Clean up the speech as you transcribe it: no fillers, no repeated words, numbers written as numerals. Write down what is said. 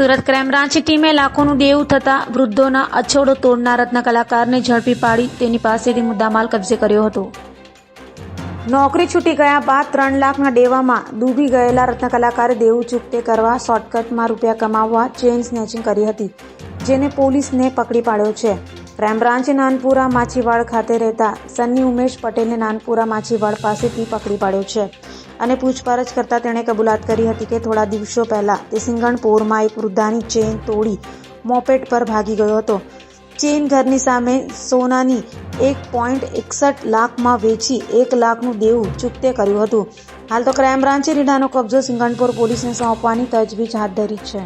Surat crime બ્રાન્ચની ટીમે લાખોનું દેવું થતા વૃદ્ધોના અછોડો તોડનાર રત્ન કલાકારને ઝડપી પાડી તેની પાસેથી મુદ્દામાલ કબજે કર્યો હતો। નોકરી છૂટી ગયા બાદ 3 લાખના દેવામાં ડૂબી ગયેલા રત્ન કલાકારે દેવું ચૂકતે કરવા શોર્ટકટમાં રૂપિયા કમાવવા ચેઇન સ્નેચિંગ કરી હતી, જેને પોલીસને પકડી પાડ્યો છે। ક્રાઇમ બ્રાન્ચે નાનપુરા માછીવાડ ખાતે રહેતા સન્ની ઉમેશ પટેલને નાનપુરા માછીવાડ પાસેથી પકડી પાડ્યો છે અને પૂછપરછ કરતા તેણે કબૂલાત કરી હતી કે થોડા દિવસો પહેલા તે સિંગણપોરમાં એક વૃદ્ધાની ચેઇન તોડી મોપેડ પર ભાગી ગયો હતો। ચેઇન ઘરની સામે સોનાની 1.61 લાખમાં વેચી 1 લાખનું દેવું ચૂકતે કર્યું હતું। હાલ તો ક્રાઇમ બ્રાન્ચે રીઢાનો કબજો સિંગણપોર પોલીસને સોંપવાની તજવીજ હાથ ધરી છે।